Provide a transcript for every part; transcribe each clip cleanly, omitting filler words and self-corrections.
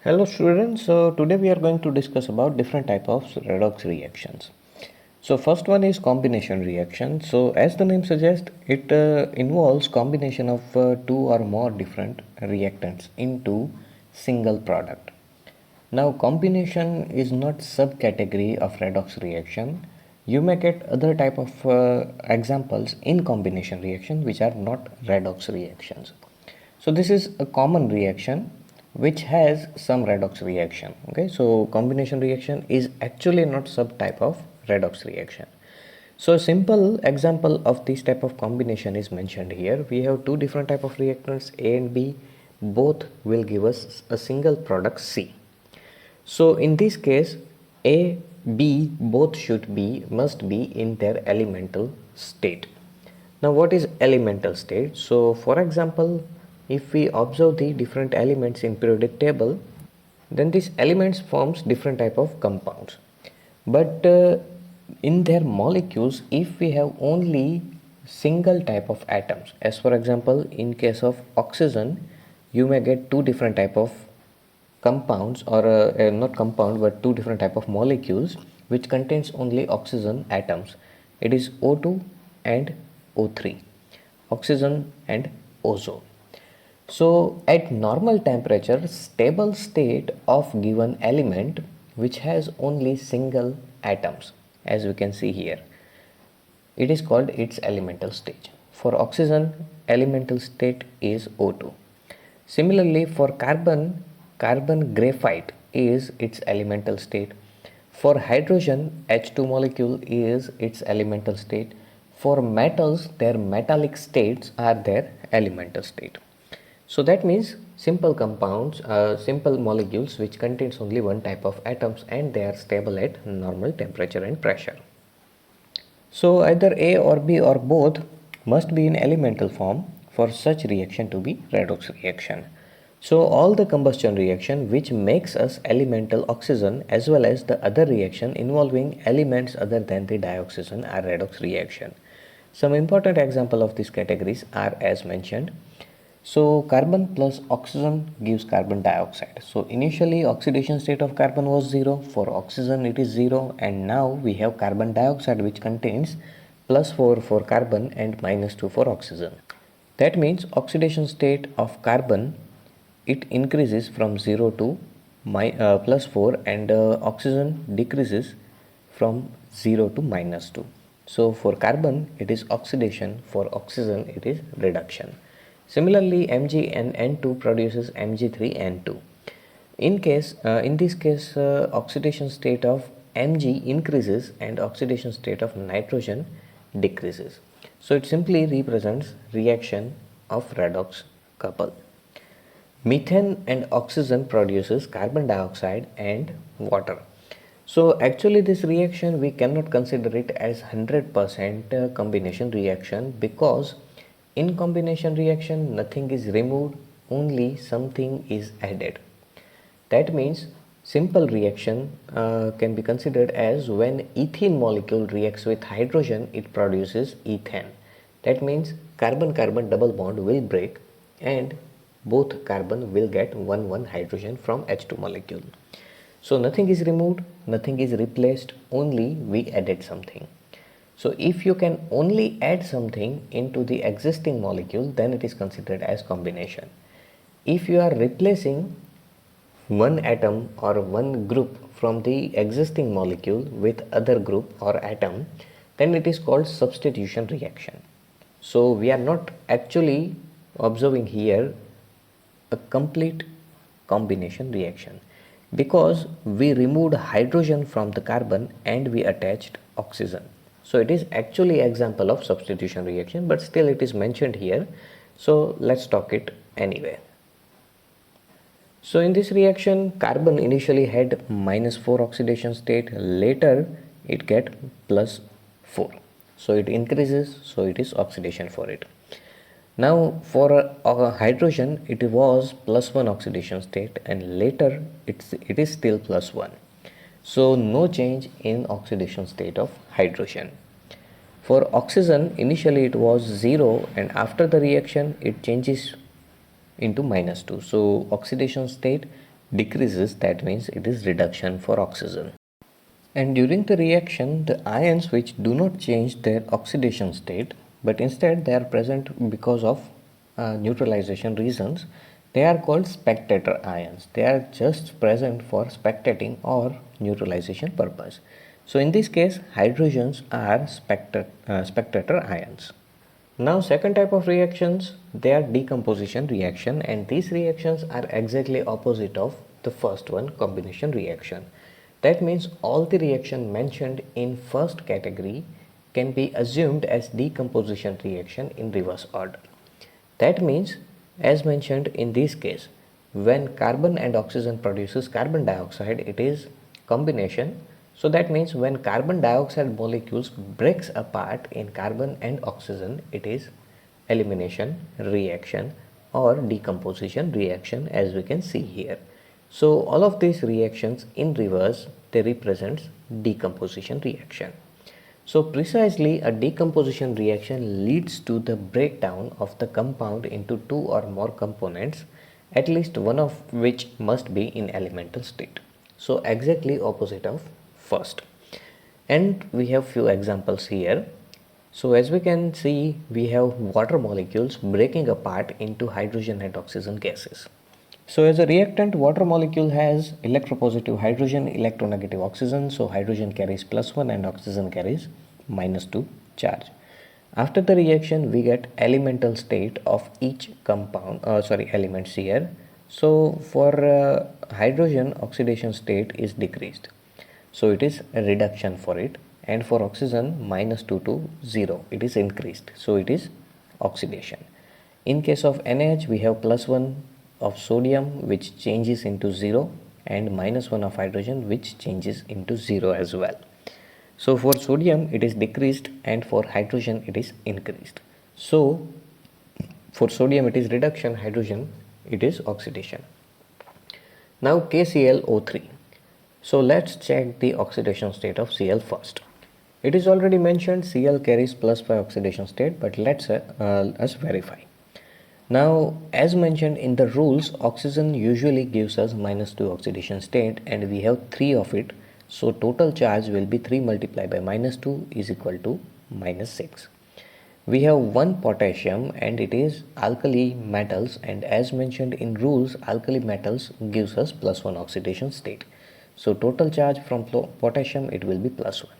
Hello students, so today we are going to discuss about different type of redox reactions. So first one is combination reaction. So as the name suggests, it involves combination of two or more different reactants into single product. Now combination is not subcategory of redox reaction. You may get other type of examples in combination reaction which are not redox reactions. So this is a common reaction which has some redox reaction. Okay, so combination reaction is actually not subtype of redox reaction. So a simple example of this type of combination is mentioned here. We have two different type of reactants A and B. Both will give us a single product C. So in this case A, B both must be in their elemental state. Now what is elemental state? So for example, if we observe the different elements in periodic table, then these elements forms different type of compounds. But in their molecules, if we have only single type of atoms, as for example in case of oxygen, you may get two different type of compounds or not compound but two different type of molecules which contains only oxygen atoms. It is O2 and O3, oxygen and ozone. So at normal temperature, stable state of given element which has only single atoms, as we can see here, it is called its elemental state. For oxygen, elemental state is O2. Similarly, for carbon, carbon graphite is its elemental state. For hydrogen, H2 molecule is its elemental state. For metals, their metallic states are their elemental state. So that means simple compounds, simple molecules which contains only one type of atoms and they are stable at normal temperature and pressure. So either A or B or both must be in elemental form for such reaction to be redox reaction. So all the combustion reaction which makes us elemental oxygen as well as the other reaction involving elements other than the dioxygen are redox reaction. Some important example of these categories are as mentioned. So carbon plus oxygen gives carbon dioxide. So initially oxidation state of carbon was 0, for oxygen it is 0, and now we have carbon dioxide which contains +4 for carbon and -2 for oxygen. That means oxidation state of carbon, it increases from 0 to +4 and oxygen decreases from 0 to -2. So for carbon it is oxidation, for oxygen it is reduction. Similarly, MgN2 produces Mg3N2. In this case, oxidation state of Mg increases and oxidation state of nitrogen decreases. So it simply represents reaction of redox couple. Methane and oxygen produces carbon dioxide and water. So actually this reaction we cannot consider it as 100% combination reaction, because in combination reaction nothing is removed, only something is added. That means simple reaction can be considered as when ethene molecule reacts with hydrogen, it produces ethane. That means carbon-carbon double bond will break and both carbon will get 1 hydrogen from H2 molecule. So nothing is removed, nothing is replaced, only we added something. So if you can only add something into the existing molecule, then it is considered as combination. If you are replacing one atom or one group from the existing molecule with other group or atom, then it is called substitution reaction. So we are not actually observing here a complete combination reaction, because we removed hydrogen from the carbon and we attached oxygen. So it is actually example of substitution reaction, but still it is mentioned here, so let's talk it anyway. So in this reaction, carbon initially had -4 oxidation state, later it get +4. So it increases, so it is oxidation for it. Now for hydrogen it was +1 oxidation state and later it is still +1. So no change in oxidation state of hydrogen. For oxygen initially it was 0 and after the reaction it changes into -2. So oxidation state decreases, that means it is reduction for oxygen. And during the reaction, the ions which do not change their oxidation state, but instead they are present because of neutralization reasons, they are called spectator ions. They are just present for spectating or neutralization purpose. So in this case, hydrogens are spectator ions. Now second type of reactions, they are decomposition reaction, and these reactions are exactly opposite of the first one, combination reaction. That means all the reaction mentioned in first category can be assumed as decomposition reaction in reverse order. That means, as mentioned in this case, when carbon and oxygen produces carbon dioxide, it is combination. So that means when carbon dioxide molecules breaks apart in carbon and oxygen, it is elimination reaction or decomposition reaction, as we can see here. So all of these reactions in reverse, they represents decomposition reaction. So precisely a decomposition reaction leads to the breakdown of the compound into two or more components, at least one of which must be in elemental state. So exactly opposite of first. And we have few examples here. So as we can see, we have water molecules breaking apart into hydrogen and oxygen gases. So as a reactant, water molecule has electropositive hydrogen, electronegative oxygen. So hydrogen carries +1 and oxygen carries -2 charge. After the reaction, we get elemental state of each compound, elements here. So for hydrogen, oxidation state is decreased. So it is a reduction for it, and for oxygen -2 to 0, it is increased. So it is oxidation. In case of NH, we have +1 of sodium which changes into 0 and -1 of hydrogen which changes into 0 as well. So for sodium it is decreased and for hydrogen it is increased. So for sodium it is reduction, hydrogen it is oxidation. Now KClO3. So let's check the oxidation state of Cl first. It is already mentioned Cl carries +5 oxidation state, but let's us verify. Now, as mentioned in the rules, oxygen usually gives us -2 oxidation state, and we have 3 of it. So total charge will be 3 multiplied by -2 is equal to -6. We have one potassium and it is alkali metals, and as mentioned in rules, alkali metals gives us +1 oxidation state. So total charge from potassium, it will be +1.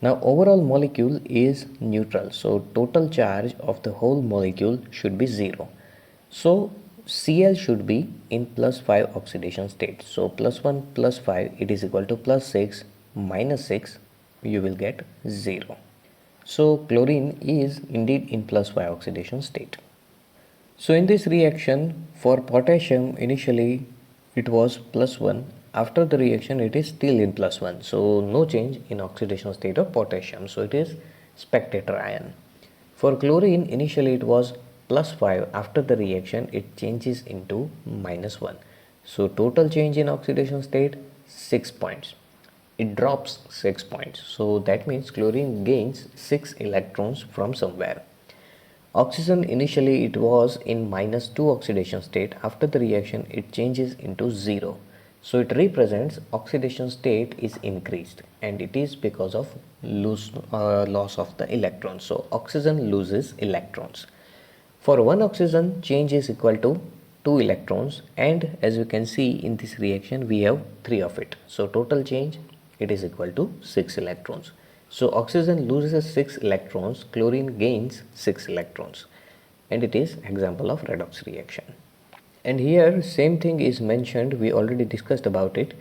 Now overall molecule is neutral, so total charge of the whole molecule should be 0. So Cl should be in +5 oxidation state. So +1 +5, it is equal to +6 -6, you will get 0. So chlorine is indeed in +5 oxidation state. So in this reaction, for potassium, initially it was +1. After the reaction, it is still in +1. So no change in oxidation state of potassium. So it is spectator ion. For chlorine, initially it was +5. After the reaction, it changes into -1. So total change in oxidation state, 6 points. It drops 6 points. So that means chlorine gains 6 electrons from somewhere. Oxygen, initially it was in -2 oxidation state. After the reaction, it changes into 0. So it represents oxidation state is increased, and it is because of loss of the electrons. So oxygen loses electrons. For one oxygen, change is equal to 2 electrons, and as you can see in this reaction, we have 3 of it. So total change, it is equal to 6 electrons. So oxygen loses 6 electrons, chlorine gains 6 electrons, and it is example of redox reaction. And here same thing is mentioned, we already discussed about it.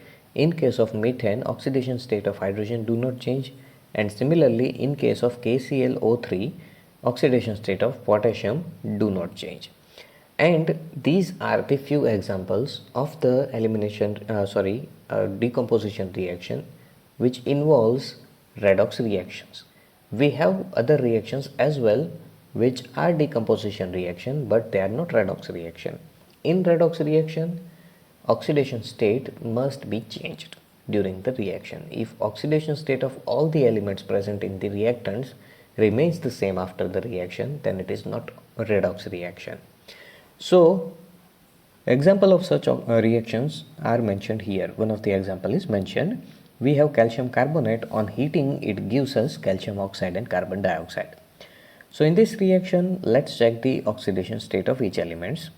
In case of methane, oxidation state of hydrogen do not change, and similarly in case of KClO3, oxidation state of potassium do not change. And these are the few examples of the decomposition reaction which involves redox reactions. We have other reactions as well which are decomposition reaction, but they are not redox reaction. In redox reaction, oxidation state must be changed during the reaction. If oxidation state of all the elements present in the reactants remains the same after the reaction, then it is not a redox reaction. So Example of such reactions are mentioned here. One of the example is mentioned. We have calcium carbonate. On heating, it gives us calcium oxide and carbon dioxide. So in this reaction, let's check the oxidation state of each elements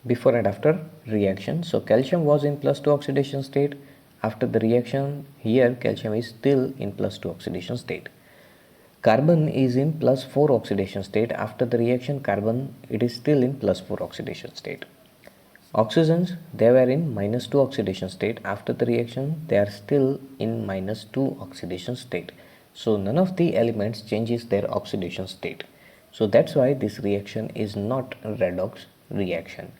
before and after reaction. So calcium was in +2 oxidation state. After the reaction, here calcium is still in +2 oxidation state. Carbon is in +4 oxidation state. After the reaction, carbon, it is still in +4 oxidation state. Oxygens, they were in -2 oxidation state. After the reaction, they are still in -2 oxidation state. So none of the elements changes their oxidation state. So that's why this reaction is not a redox reaction.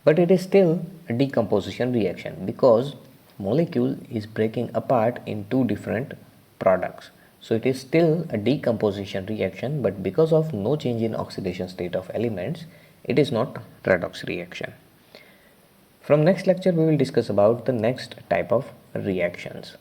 But it is still a decomposition reaction because molecule is breaking apart in two different products. So it is still a decomposition reaction, but because of no change in oxidation state of elements, it is not redox reaction. From next lecture, we will discuss about the next type of reactions.